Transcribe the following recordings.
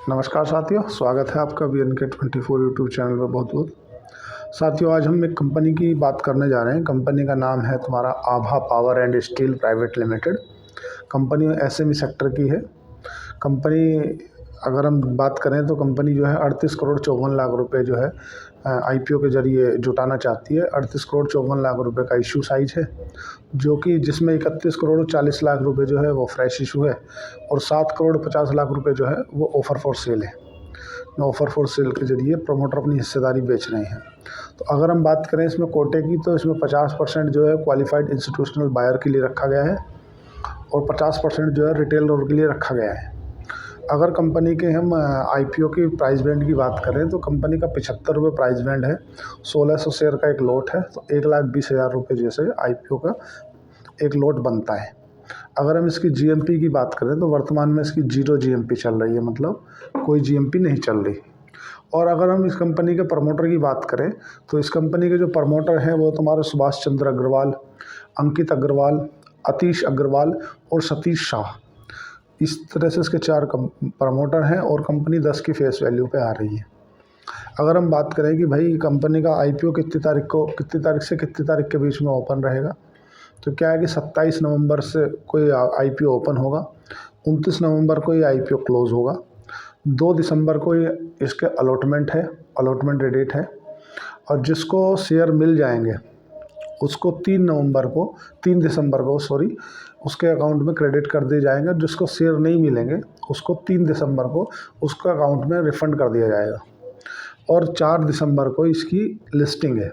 नमस्कार साथियों, स्वागत है आपका BNK24 यूट्यूब चैनल पर बहुत बहुत। साथियों, आज हम एक कंपनी की बात करने जा रहे हैं। कंपनी का नाम है तुम्हारा Abha power and steel private limited. Company SME sector की है। कंपनी अगर हम बात करें तो कंपनी जो है 38 करोड़ 54 लाख रुपए जो है IPO के जरिए जुटाना चाहती है। 38 करोड़ 54 लाख रुपए का इशू साइज है, जो कि जिसमें 31 करोड़ 40 लाख रुपए जो है वो फ्रेश इशू है और 7 करोड़ 50 लाख रुपए जो है वो ऑफ़र फॉर सेल है। ऑफ़र फॉर सेल के जरिए प्रमोटर अपनी हिस्सेदारी बेच रहे हैं। तो अगर हम बात करें इसमें कोटे की, तो इसमें 50% जो है क्वालिफाइड इंस्टीट्यूशनल बायर के लिए रखा गया है और 50% जो है रिटेलर के लिए रखा गया है। अगर कंपनी के हम IPO की प्राइस बैंड की बात करें तो कंपनी का 75 रुपये प्राइस बैंड है। 1600 शेयर का एक लॉट है, तो 1,20,000 रुपये जैसे IPO का एक लॉट बनता है। अगर हम इसकी GMP की बात करें तो वर्तमान में इसकी 0 GMP चल रही है, मतलब कोई GMP नहीं चल रही। और अगर हम इस कंपनी के प्रमोटर की बात करें तो इस कंपनी के जो प्रमोटर हैं वो तुम्हारे सुभाष चंद्र अग्रवाल, अंकित अग्रवाल, अतीश अग्रवाल और सतीश शाह। इस तरह से इसके 4 प्रमोटर हैं और कंपनी 10 की फेस वैल्यू पे आ रही है। अगर हम बात करें कि भाई कंपनी का IPO कितनी तारीख से कितनी तारीख के बीच में ओपन रहेगा, तो क्या है कि 27 नवंबर से कोई IPO ओपन होगा, 29 नवंबर को ये IPO क्लोज होगा, 2 दिसंबर को ये इसके अलॉटमेंट डेट है और जिसको शेयर मिल जाएंगे उसको 3 दिसंबर को उसके अकाउंट में क्रेडिट कर दिए जाएंगे। जिसको शेयर नहीं मिलेंगे उसको 3 दिसंबर को उसका अकाउंट में रिफ़ंड कर दिया जाएगा और 4 दिसंबर को इसकी लिस्टिंग है।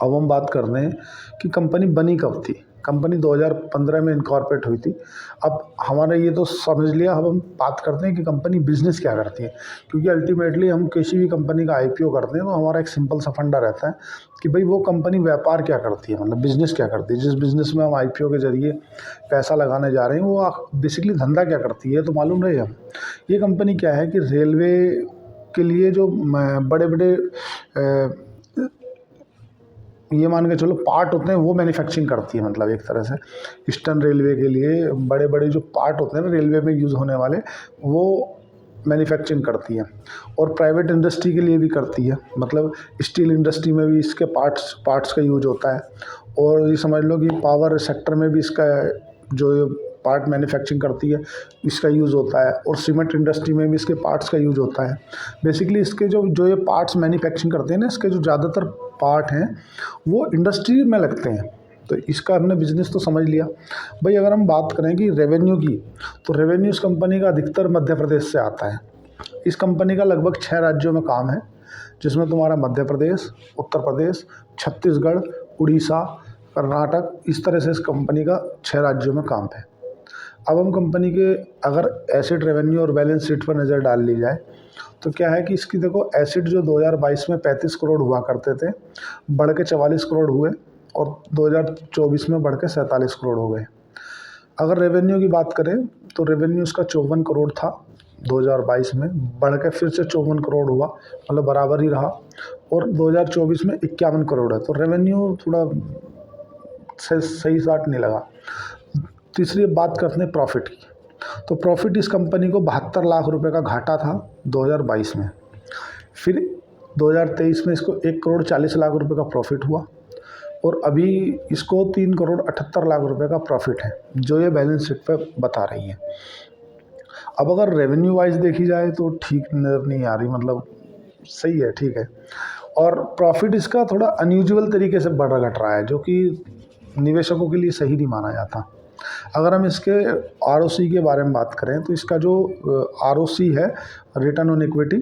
अब हम बात कर रहे हैं कि कंपनी बनी कब थी। कंपनी 2015 में इनकॉर्पोरेट हुई थी। अब हमारे ये तो समझ लिया, अब हम बात करते हैं कि कंपनी बिज़नेस क्या करती है, क्योंकि अल्टीमेटली हम किसी भी कंपनी का IPO करते हैं तो हमारा एक सिंपल सा फंडा रहता है कि भाई वो कंपनी व्यापार क्या करती है, मतलब बिज़नेस क्या करती है। जिस बिज़नेस में हम IPO के ज़रिए पैसा लगाने जा रहे हैं वो बेसिकली धंधा क्या करती है, तो मालूम रहे हम। ये कंपनी क्या है कि रेलवे के लिए जो बड़े बड़े ये मान के चलो पार्ट होते हैं वो मैन्युफैक्चरिंग करती है। मतलब एक तरह से ईस्टर्न रेलवे के लिए बड़े बड़े जो पार्ट होते हैं ना रेलवे में यूज़ होने वाले, वो मैन्युफैक्चरिंग करती है और प्राइवेट इंडस्ट्री के लिए भी करती है। मतलब स्टील इंडस्ट्री में भी इसके पार्ट्स का यूज होता है और ये समझ लो कि पावर सेक्टर में भी इसका जो पार्ट मैन्युफैक्चरिंग करती है इसका यूज़ होता है और सीमेंट इंडस्ट्री में भी इसके पार्ट्स का यूज़ होता है। बेसिकली इसके जो ये पार्ट्स मैन्युफैक्चरिंग करते हैं ना, इसके जो ज़्यादातर पार्ट हैं वो इंडस्ट्री में लगते हैं। तो इसका हमने बिजनेस तो समझ लिया। भाई अगर हम बात करें कि रेवेन्यू की, तो रेवेन्यू इस कंपनी का अधिकतर मध्य प्रदेश से आता है। इस कंपनी का लगभग 6 राज्यों में काम है, जिसमें तुम्हारा मध्य प्रदेश, उत्तर प्रदेश, छत्तीसगढ़, उड़ीसा, कर्नाटक, इस तरह से इस कंपनी का 6 राज्यों में काम है। अब हम कंपनी के अगर एसेट, रेवेन्यू और बैलेंस शीट पर नज़र डाल ली जाए तो क्या है कि इसकी देखो एसेट जो 2022 में 35 करोड़ हुआ करते थे, बढ़ के 44 करोड़ हुए और 2024 में बढ़ के 47 करोड़ हो गए। अगर रेवेन्यू की बात करें तो रेवेन्यू इसका 54 करोड़ था 2022 में, बढ़ के फिर से 54 करोड़ हुआ, मतलब बराबर ही रहा और 2024 में 51 करोड़ है। तो रेवेन्यू थोड़ा सही साट नहीं लगा। तीसरी बात करते हैं प्रॉफिट की, तो प्रॉफिट इस कंपनी को 72 लाख रुपए का घाटा था 2022 में। फिर 2023 में इसको 1 करोड़ 40 लाख रुपए का प्रॉफिट हुआ और अभी इसको 3 करोड़ 78 लाख रुपए का प्रॉफिट है, जो ये बैलेंस शीट पे बता रही है। अब अगर रेवेन्यू वाइज देखी जाए तो ठीक नज़र नहीं आ रही, मतलब सही है, ठीक है। और प्रॉफिट इसका थोड़ा अनयूजुअल तरीके से बढ़ घट रहा है, जो कि निवेशकों के लिए सही नहीं माना जाता। अगर हम इसके ROC के बारे में बात करें तो इसका जो ROC है, रिटर्न ऑन इक्विटी,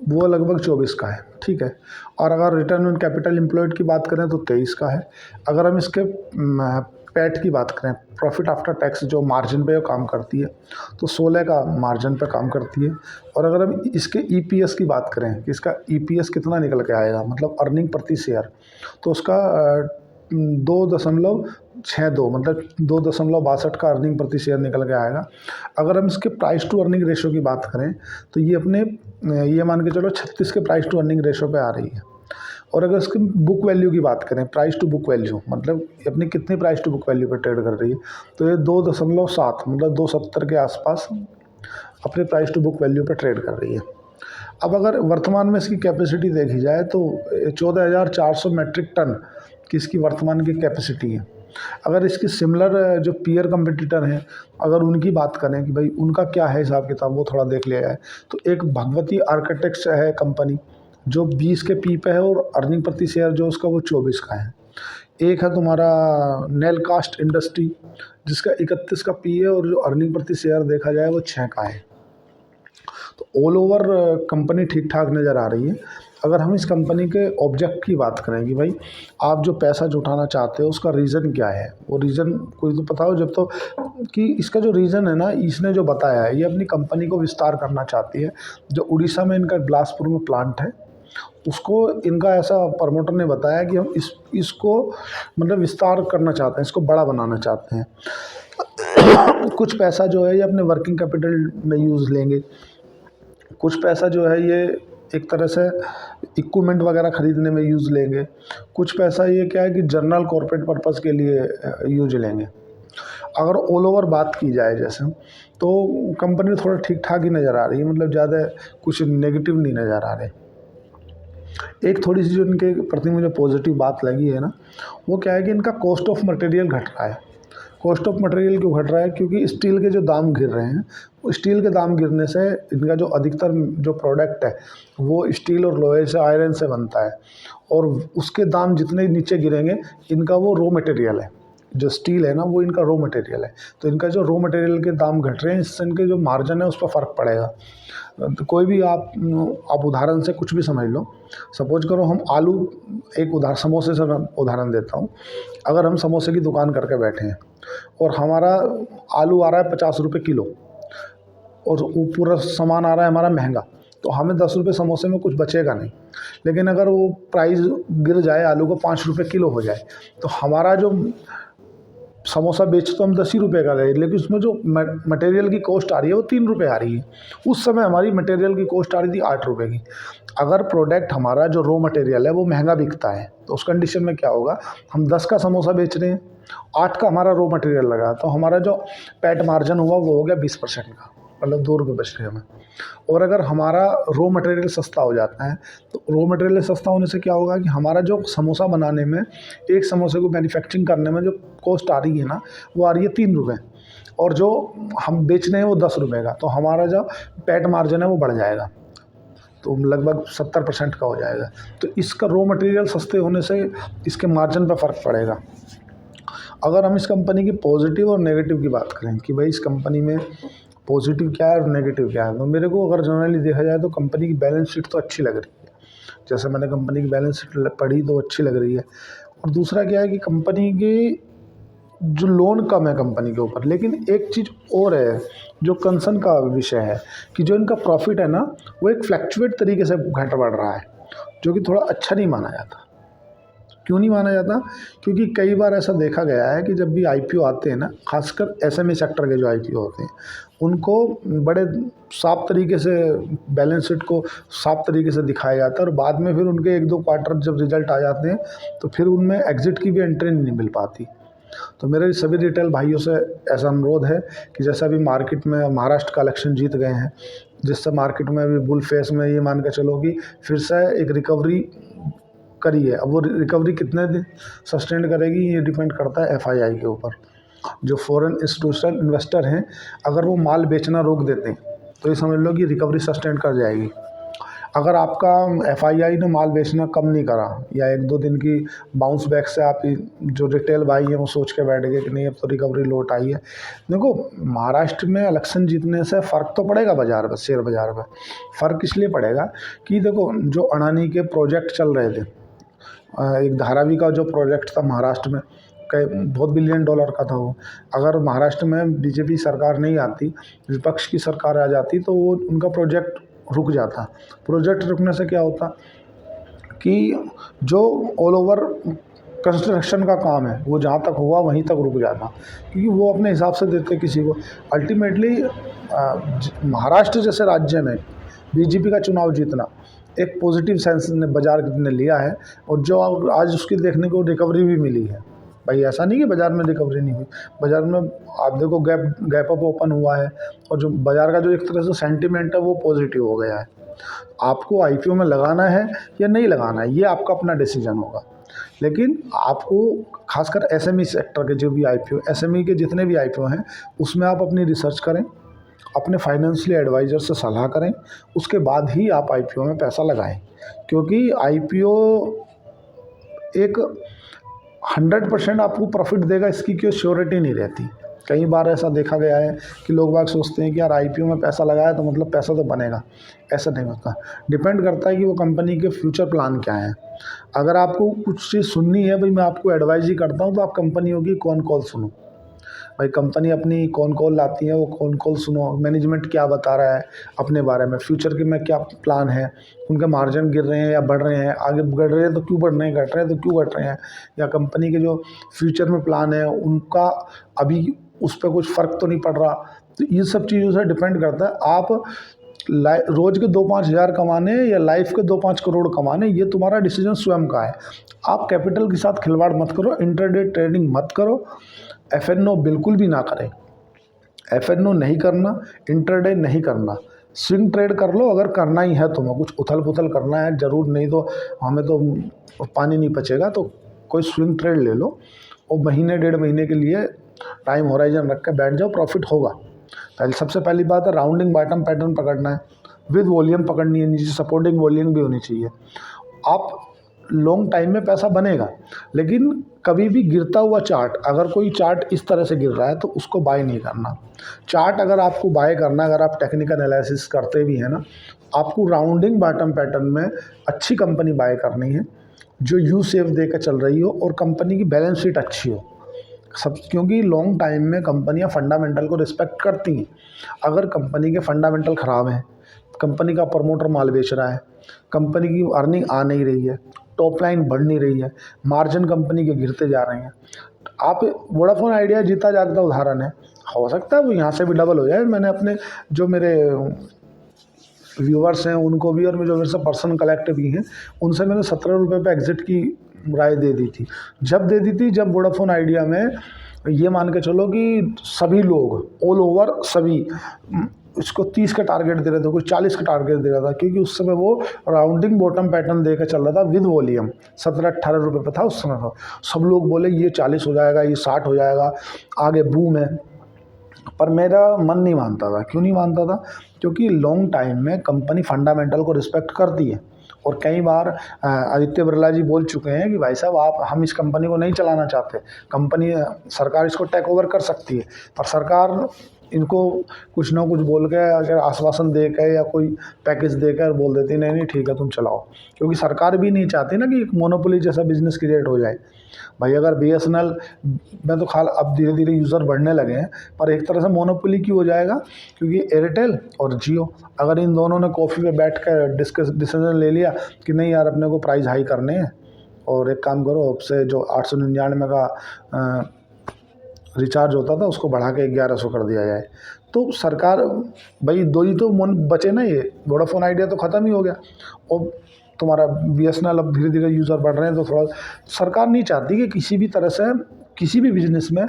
वो लगभग 24 का है, ठीक है। और अगर रिटर्न ऑन कैपिटल एम्प्लॉयड की बात करें तो 23 का है। अगर हम इसके पैट की बात करें, प्रॉफिट आफ्टर टैक्स, जो मार्जिन पे काम करती है, तो 16 का मार्जिन पे काम करती है। और अगर हम इसके EPS की बात करें कि इसका EPS कितना निकल के आएगा, मतलब अर्निंग प्रति शेयर, तो उसका 2.62, मतलब 2.62 का अर्निंग प्रति शेयर निकल के आएगा। अगर हम इसके प्राइस टू अर्निंग रेशो की बात करें तो ये मान के चलो 36 के प्राइस टू अर्निंग रेशो पे आ रही है। और अगर इसकी बुक वैल्यू की बात करें, प्राइस टू बुक वैल्यू, मतलब अपनी कितनी प्राइस टू बुक वैल्यू पर ट्रेड कर रही है, तो ये 2.7, मतलब 2.70 के आसपास अपने प्राइस टू बुक वैल्यू पे ट्रेड कर रही है। अब अगर वर्तमान में इसकी कैपेसिटी देखी जाए तो 14,400 मेट्रिक टन की इसकी वर्तमान की कैपेसिटी है। अगर इसकी सिमिलर जो पीयर कंपटीटर हैं, अगर उनकी बात करें कि भाई उनका क्या है हिसाब किताब, वो थोड़ा देख लिया जाए तो एक भगवती आर्किटेक्ट्स है कंपनी जो 20 के पी पे है और अर्निंग प्रति शेयर जो उसका वो 24 का है। एक है तुम्हारा नेलकास्ट इंडस्ट्री जिसका 31 का पी है और जो अर्निंग प्रति शेयर देखा जाए वो 6 का है। तो ऑल ओवर कंपनी ठीक ठाक नज़र आ रही है। अगर हम इस कंपनी के ऑब्जेक्ट की बात करें कि भाई आप जो पैसा जुटाना चाहते हो उसका रीज़न क्या है, वो रीज़न कोई तो पता हो जब तो कि इसका जो रीज़न है ना, इसने जो बताया है ये अपनी कंपनी को विस्तार करना चाहती है। जो उड़ीसा में इनका बिलासपुर में प्लांट है उसको इनका ऐसा प्रमोटर ने बताया कि हम इसको मतलब विस्तार करना चाहते हैं, इसको बड़ा बनाना चाहते हैं। कुछ पैसा जो है ये अपने वर्किंग कैपिटल में यूज़ लेंगे, कुछ पैसा जो है ये एक तरह से इक्विपमेंट वगैरह ख़रीदने में यूज़ लेंगे, कुछ पैसा ये क्या है कि जनरल कॉर्पोरेट पर्पस के लिए यूज लेंगे। अगर ऑल ओवर बात की जाए जैसे तो कंपनी थोड़ा ठीक ठाक ही नज़र आ रही है, मतलब ज़्यादा कुछ नेगेटिव नहीं नज़र आ रहे। एक थोड़ी सी जो इनके प्रति मुझे पॉजिटिव बात लगी है ना, वो क्या है कि इनका कॉस्ट ऑफ मटेरियल घट रहा है। कॉस्ट ऑफ मटेरियल क्यों घट रहा है? क्योंकि स्टील के जो दाम गिर रहे हैं, वो स्टील के दाम गिरने से इनका जो अधिकतर जो प्रोडक्ट है वो स्टील और लोहे से, आयरन से बनता है, और उसके दाम जितने नीचे गिरेंगे इनका वो रॉ मटेरियल है, जो स्टील है ना वो इनका रॉ मटेरियल है। तो इनका जो रॉ मटेरियल के दाम घट रहे हैं इससे इनके जो मार्जिन है उस पर फ़र्क पड़ेगा। तो कोई भी आप उदाहरण से कुछ भी समझ लो। सपोज करो हम आलू, एक समोसे से मैं उदाहरण देता हूँ। अगर हम समोसे की दुकान करके बैठे हैं और हमारा आलू आ रहा है 50 रुपये किलो और वो पूरा सामान आ रहा है हमारा महंगा, तो हमें 10 रुपये समोसे में कुछ बचेगा नहीं। लेकिन अगर वो प्राइस गिर जाए, आलू को 5 रुपये किलो हो जाए, तो हमारा जो समोसा बेच तो हम 10 ही रुपये का रहे, लेकिन उसमें जो मटेरियल की कॉस्ट आ रही है वो 3 रुपये आ रही है। उस समय हमारी मटेरियल की कॉस्ट आ रही थी 8 रुपये की। अगर प्रोडक्ट हमारा जो रॉ मटेरियल है वो महंगा बिकता है तो उस कंडीशन में क्या होगा, हम 10 का समोसा बेच रहे हैं, 8 का हमारा रॉ मटेरियल लगा, तो हमारा जो पैट मार्जिन हुआ वो हो गया 20% का, मतलब 2 रुपये बच रहे हमें। और अगर हमारा रॉ मटेरियल सस्ता हो जाता है तो रॉ मटेरियल सस्ता होने से क्या होगा कि हमारा जो समोसा बनाने में, एक समोसे को मैन्युफैक्चरिंग करने में जो कॉस्ट आ रही है ना, वो आ रही है 3 रुपये, और जो हम बेच रहे हैं वो 10 रुपये का, तो हमारा जो पैट मार्जिन है वो बढ़ जाएगा, तो लगभग 70% का हो जाएगा। तो इसका रॉ मटेरियल सस्ते होने से इसके मार्जिन पर फ़र्क पड़ेगा। अगर हम इस कंपनी की पॉजिटिव और नेगेटिव की बात करें कि भाई इस कंपनी में पॉजिटिव क्या है और नेगेटिव क्या है, तो मेरे को अगर जनरली देखा जाए तो कंपनी की बैलेंस शीट तो अच्छी लग रही है। जैसे मैंने कंपनी की बैलेंस शीट पढ़ी तो अच्छी लग रही है। और दूसरा क्या है कि कंपनी की जो लोन कम है कंपनी के ऊपर, लेकिन एक चीज़ और है जो कंसर्न का विषय है कि जो इनका प्रॉफिट है ना वो एक फ्लैक्चुएट तरीके से घट बढ़ रहा है, जो कि थोड़ा अच्छा नहीं माना जाता। क्यों नहीं माना जाता? क्योंकि कई बार ऐसा देखा गया है कि जब भी आईपीओ आते हैं ना, खासकर एसएमई सेक्टर के जो आईपीओ होते हैं उनको बड़े साफ तरीके से बैलेंस शीट को साफ तरीके से दिखाया जाता है, और बाद में फिर उनके 1-2 क्वार्टर जब रिजल्ट आ जाते हैं तो फिर उनमें एग्जिट की भी एंट्री नहीं मिल पाती। तो मेरे सभी रिटेल भाइयों से ऐसा अनुरोध है कि जैसा अभी मार्केट में महाराष्ट्र का इलेक्शन जीत गए हैं, जिससे मार्केट में अभी बुल फेस में ये मान के चलो कि फिर से एक रिकवरी करी है। अब वो रिकवरी कितने दिन सस्टेन करेगी ये डिपेंड करता है एफआईआई के ऊपर। जो फॉरेन इंस्टीट्यूशनल इन्वेस्टर हैं अगर वो माल बेचना रोक देते हैं तो ये समझ लो कि रिकवरी सस्टेन कर जाएगी। अगर आपका एफआईआई ने माल बेचना कम नहीं करा या 1-2 दिन की बाउंस बैक से आप जो रिटेल भाई हैं वो सोच के बैठ गए कि नहीं अब तो रिकवरी लौट आई है। देखो महाराष्ट्र में इलेक्शन जीतने से फ़र्क तो पड़ेगा बाज़ार पर, शेयर बाज़ार पर। फ़र्क इसलिए पड़ेगा कि देखो जो अडानी के प्रोजेक्ट चल रहे थे, एक धारावी का जो प्रोजेक्ट था महाराष्ट्र में, कई बहुत $1 बिलियन का था वो। अगर महाराष्ट्र में बीजेपी सरकार नहीं आती, विपक्ष की सरकार आ जाती तो वो उनका प्रोजेक्ट रुक जाता। प्रोजेक्ट रुकने से क्या होता कि जो ऑल ओवर कंस्ट्रक्शन का काम है वो जहाँ तक हुआ वहीं तक रुक जाता, क्योंकि वो अपने हिसाब से देते किसी को। अल्टीमेटली महाराष्ट्र जैसे राज्य में बीजेपी का चुनाव जीतना एक पॉजिटिव सेंस ने बाज़ार ने लिया है, और जो आज उसकी देखने को रिकवरी भी मिली है। भाई ऐसा नहीं कि बाज़ार में रिकवरी नहीं हुई, बाज़ार में आप देखो गैप अप ओपन हुआ है, और जो बाज़ार का जो एक तरह से सेंटिमेंट है वो पॉजिटिव हो गया है। आपको आईपीओ में लगाना है या नहीं लगाना है, ये आपका अपना डिसीजन होगा। लेकिन आपको खासकर एसएमई सेक्टर के जो भी आईपीओ, एसएमई के जितने भी आईपीओ हैं, उसमें आप अपनी रिसर्च करें, अपने फाइनेंशियल एडवाइज़र से सलाह करें, उसके बाद ही आप आईपीओ में पैसा लगाएं। क्योंकि आईपीओ एक 100% आपको प्रॉफिट देगा, इसकी कोई श्योरिटी नहीं रहती। कई बार ऐसा देखा गया है कि लोग बाग सोचते हैं कि यार आईपीओ में पैसा लगाया तो मतलब पैसा तो बनेगा। ऐसा नहीं होता, डिपेंड करता है कि वो कंपनी के फ्यूचर प्लान क्या हैं। अगर आपको कुछ चीज़ सुननी है, भाई मैं आपको एडवाइस ही करता हूँ, तो आप कंपनियों की कौन कॉल सुनो। भाई कंपनी अपनी कौन कॉल लाती है, वो कौन कॉल सुनो, मैनेजमेंट क्या बता रहा है अपने बारे में, फ्यूचर के में क्या प्लान है, उनके मार्जिन गिर रहे हैं या बढ़ रहे हैं, आगे बढ़ रहे हैं तो क्यों बढ़ रहे हैं, घट रहे हैं तो क्यों घट रहे हैं, या कंपनी के जो फ्यूचर में प्लान है उनका अभी उस पर कुछ फ़र्क तो नहीं पड़ रहा। तो ये सब चीज़ों से डिपेंड करता है आप रोज़ के 2-5 हज़ार कमाने या लाइफ के 2-5 करोड़ कमाने, ये तुम्हारा डिसीजन स्वयं का है। आप कैपिटल के साथ खिलवाड़ मत करो, इंटरडे ट्रेडिंग मत करो, एफएनओ बिल्कुल भी ना करें। एफएनओ नहीं करना, इंटरडे नहीं करना, स्विंग ट्रेड कर लो अगर करना ही है तुम्हें, कुछ उथल पुथल करना है ज़रूर, नहीं तो हमें तो पानी नहीं पचेगा, तो कोई स्विंग ट्रेड ले लो और महीने 1.5 महीने के लिए टाइम होराइजन रख के बैठ जाओ, प्रॉफिट होगा। सबसे पहली बात है राउंडिंग बॉटम पैटर्न पकड़ना है, विद वॉल्यूम पकड़नी है, नीचे सपोर्टिंग वॉल्यूम भी होनी चाहिए। आप लॉन्ग टाइम में पैसा बनेगा, लेकिन कभी भी गिरता हुआ चार्ट, अगर कोई चार्ट इस तरह से गिर रहा है तो उसको बाय नहीं करना। चार्ट अगर आपको बाय करना, अगर आप टेक्निकल एनालिसिस करते भी हैं ना, आपको राउंडिंग बॉटम पैटर्न में अच्छी कंपनी बाय करनी है जो यू शेप दे के चल रही हो और कंपनी की बैलेंस शीट अच्छी हो सब, क्योंकि लॉन्ग टाइम में कंपनियां फंडामेंटल को रिस्पेक्ट करती हैं। अगर कंपनी के फंडामेंटल ख़राब हैं, कंपनी का प्रमोटर माल बेच रहा है, कंपनी की अर्निंग आ नहीं रही है, टॉप लाइन बढ़ नहीं रही है, मार्जिन कंपनी के गिरते जा रहे हैं, आप वोडाफोन आइडिया जीता जागता उदाहरण है, हो सकता है वो यहाँ से भी डबल हो जाए। मैंने अपने जो मेरे व्यूवर्स हैं उनको भी, और जो मेरे से पर्सन कलेक्ट भी हैं, उनसे मैंने 17 रुपये पे एग्ज़िट की राय दे दी थी। जब दे दी थी जब वोडाफोन आइडिया में ये मान के चलो कि सभी लोग ऑल ओवर सभी इसको 30 का टारगेट दे रहे थे, कोई 40 का टारगेट दे रहा था, क्योंकि उस समय वो राउंडिंग बॉटम पैटर्न देकर चल रहा था विद वॉल्यूम। 17-18 रुपये पे था उस समय। था सब लोग बोले ये 40 हो जाएगा, ये 60 हो जाएगा, आगे बूम है। पर मेरा मन नहीं मानता था। क्यों नहीं मानता था? क्योंकि लॉन्ग टाइम में कंपनी फंडामेंटल को रिस्पेक्ट करती है। और कई बार आदित्य बिरला जी बोल चुके हैं कि भाई साहब आप हम इस कंपनी को नहीं चलाना चाहते, कंपनी सरकार इसको टेक ओवर कर सकती है। पर सरकार इनको कुछ ना कुछ बोल के, अगर आश्वासन दे के या कोई पैकेज देकर बोल देती नहीं नहीं ठीक है तुम चलाओ, क्योंकि सरकार भी नहीं चाहती ना कि एक मोनोपोली जैसा बिजनेस क्रिएट हो जाए। भाई अगर बीएसएनएल में तो अब धीरे धीरे यूज़र बढ़ने लगे हैं, पर एक तरह से मोनोपोली क्यों हो जाएगा? क्योंकि एयरटेल और जियो, अगर इन दोनों ने कॉफ़ी पे बैठ कर डिसीजन ले लिया कि नहीं यार अपने को प्राइस हाई करने हैं, और एक काम करो, अब से जो 899 का रिचार्ज होता था उसको बढ़ा के 1100 कर दिया जाए, तो सरकार भाई दो ही तो मन बचे ना। ये वोडाफोन आइडिया तो ख़त्म ही हो गया, और तुम्हारा बीएसएनएल अब धीरे धीरे यूज़र बढ़ रहे हैं, तो थोड़ा सरकार नहीं चाहती कि किसी भी तरह से किसी भी बिजनेस में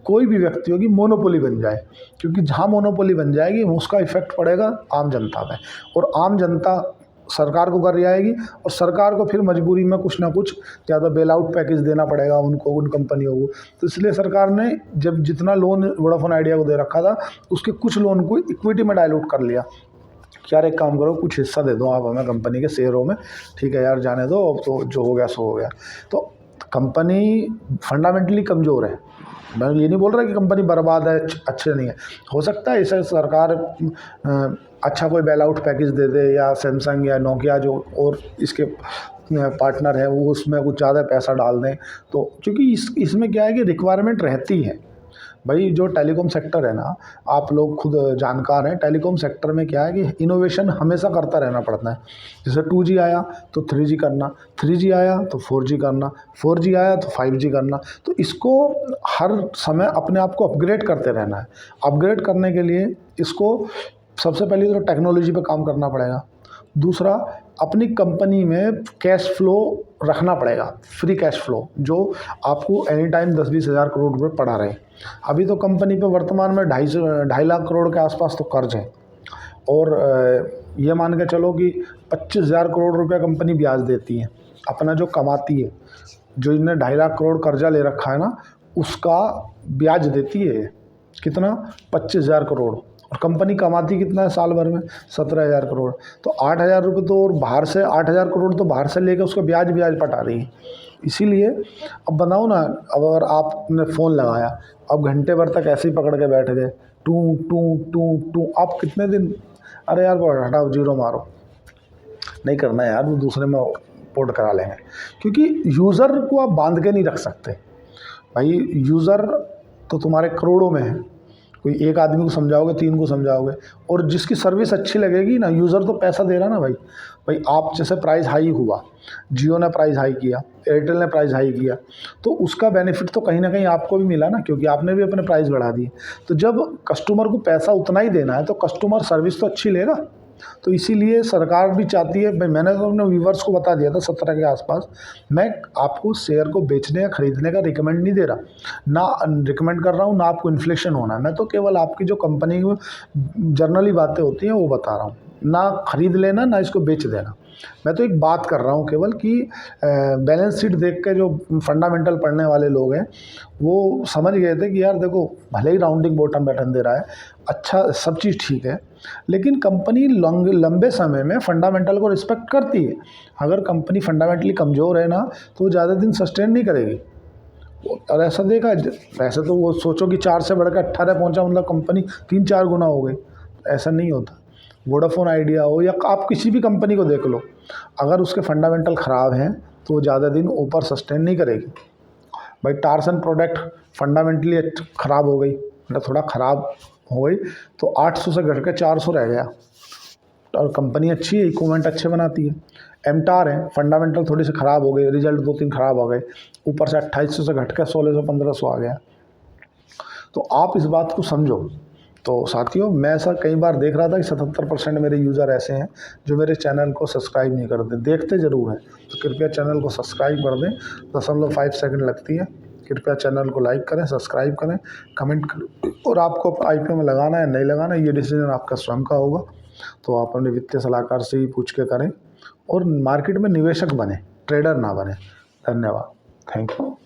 कोई भी व्यक्ति होगी मोनोपोली बन जाए, क्योंकि जहाँ मोनोपोली बन जाएगी उसका इफेक्ट पड़ेगा आम जनता पे, और आम जनता सरकार को कर आएगी, और सरकार को फिर मजबूरी में कुछ ना कुछ ज़्यादा बेल आउट पैकेज देना पड़ेगा उनको, उन कंपनियों को। तो इसलिए सरकार ने जब जितना लोन वोडाफोन आइडिया को दे रखा था, उसके कुछ लोन को इक्विटी में डायलूट कर लिया। यार एक काम करो, कुछ हिस्सा दे दो आप हमें कंपनी के शेयरों में, ठीक है यार जाने दो, अब तो जो हो गया सो हो गया। तो कंपनी फंडामेंटली कमज़ोर है। मैं ये नहीं बोल रहा कि कंपनी बर्बाद है, अच्छे नहीं है। हो सकता है इसे सरकार अच्छा कोई बेल आउट पैकेज दे दे, या सैमसंग या नोकिया जो और इसके पार्टनर हैं वो उसमें कुछ ज़्यादा पैसा डाल दें, तो क्योंकि इसमें क्या है कि रिक्वायरमेंट रहती है। भाई जो टेलीकॉम सेक्टर है ना, आप लोग खुद जानकार हैं, टेलीकॉम सेक्टर में क्या है कि इनोवेशन हमेशा करता रहना पड़ता है। जैसे 2G आया तो 3G करना, 3G आया तो 4G करना, 4G आया तो 5G करना। तो इसको हर समय अपने आप को अपग्रेड करते रहना है। अपग्रेड करने के लिए इसको सबसे पहले तो टेक्नोलॉजी पे काम करना पड़ेगा। दूसरा, अपनी कंपनी में कैश फ्लो रखना पड़ेगा फ्री कैश फ्लो, जो आपको एनी टाइम 10-20 हज़ार करोड़ रुपए पड़ा रहे। अभी तो कंपनी पे वर्तमान में 2.5 लाख करोड़ के आसपास तो कर्ज है, और ये मान के चलो कि 25,000 करोड़ रुपया कंपनी ब्याज देती है अपना जो कमाती है। जो इन्हें 2.5 लाख करोड़ कर्जा ले रखा है ना, उसका ब्याज देती है कितना, 25,000 करोड़। और कंपनी कमाती कितना है साल भर में, 17,000 करोड़। तो 8,000 रुपये तो, और बाहर से 8,000 करोड़ तो बाहर से लेके उसका ब्याज पटा रही है। इसीलिए अब बनाओ ना, अब अगर आपने फ़ोन लगाया, अब घंटे भर तक ऐसे ही पकड़ के बैठ गए, टू टू टू टू, आप कितने दिन, अरे यार हटाओ, जीरो मारो, नहीं करना यार, वो दूसरे में पोर्ट करा लेंगे। क्योंकि यूज़र को आप बांध के नहीं रख सकते भाई। यूज़र तो तुम्हारे करोड़ों में है, कोई एक आदमी को समझाओगे, 3 को समझाओगे, और जिसकी सर्विस अच्छी लगेगी ना, यूज़र तो पैसा दे रहा ना भाई। आप जैसे प्राइस हाई हुआ, जियो ने प्राइस हाई किया, एयरटेल ने प्राइस हाई किया, तो उसका बेनिफिट तो कहीं ना कहीं आपको भी मिला ना, क्योंकि आपने भी अपने प्राइस बढ़ा दिए। तो जब कस्टमर को पैसा उतना ही देना है तो कस्टमर सर्विस तो अच्छी लेगा। तो इसीलिए सरकार भी चाहती है भाई, मैंने तो अपने व्यूवर्स को बता दिया था 17 के आसपास, मैं आपको शेयर को बेचने या खरीदने का रिकमेंड नहीं दे रहा, ना रिकमेंड कर रहा हूँ, ना आपको इन्फ्लेशन होना है। मैं तो केवल आपकी जो कंपनी में जर्नली बातें होती हैं वो बता रहा हूँ, ना खरीद लेना ना इसको बेच देना। मैं तो एक बात कर रहा हूँ केवल कि बैलेंस शीट देख के जो फंडामेंटल पढ़ने वाले लोग हैं वो समझ गए थे कि यार देखो, भले ही राउंडिंग बॉटम पैटर्न दे रहा है, अच्छा सब चीज़ ठीक है, लेकिन कंपनी लंबे समय में फंडामेंटल को रिस्पेक्ट करती है। अगर कंपनी फंडामेंटली कमज़ोर है ना, तो वो ज़्यादा दिन सस्टेन नहीं करेगी। और ऐसा देखा, वैसे तो वो सोचो कि 4 से बढ़कर 18 पहुंचा, मतलब कंपनी 3-4 गुना हो गई, ऐसा नहीं होता। वोडाफोन आइडिया हो या आप किसी भी कंपनी को देख लो, अगर उसके फंडामेंटल ख़राब हैं तो वो ज़्यादा दिन ऊपर सस्टेन नहीं करेगी भाई। टार्सन प्रोडक्ट फंडामेंटली ख़राब हो गई, मतलब थोड़ा ख़राब हो गई, तो 800 से घट के 400 रह गया, और कंपनी अच्छी है, इक्विपमेंट अच्छे बनाती है। एमटार है, फंडामेंटल थोड़ी सी ख़राब हो गई, रिजल्ट 2-3 ख़राब हो गए, ऊपर से 2800 से घट के 1600-1500 आ गया। तो आप इस बात को समझो। तो साथियों, मैं ऐसा कई बार देख रहा था कि 77% मेरे यूज़र ऐसे हैं जो मेरे चैनल को सब्सक्राइब नहीं करते, देखते ज़रूर हैं। तो कृपया चैनल को सब्सक्राइब कर दें, 0.5 सेकंड लगती है। कृपया चैनल को लाइक करें, सब्सक्राइब करें, कमेंट करें, और आपको IPO में लगाना है नहीं लगाना, ये डिसीजन आपका स्वयं का होगा। तो आप अपने वित्तीय सलाहकार से ही पूछ के करें, और मार्केट में निवेशक बने, ट्रेडर ना बने। धन्यवाद, थैंक यू।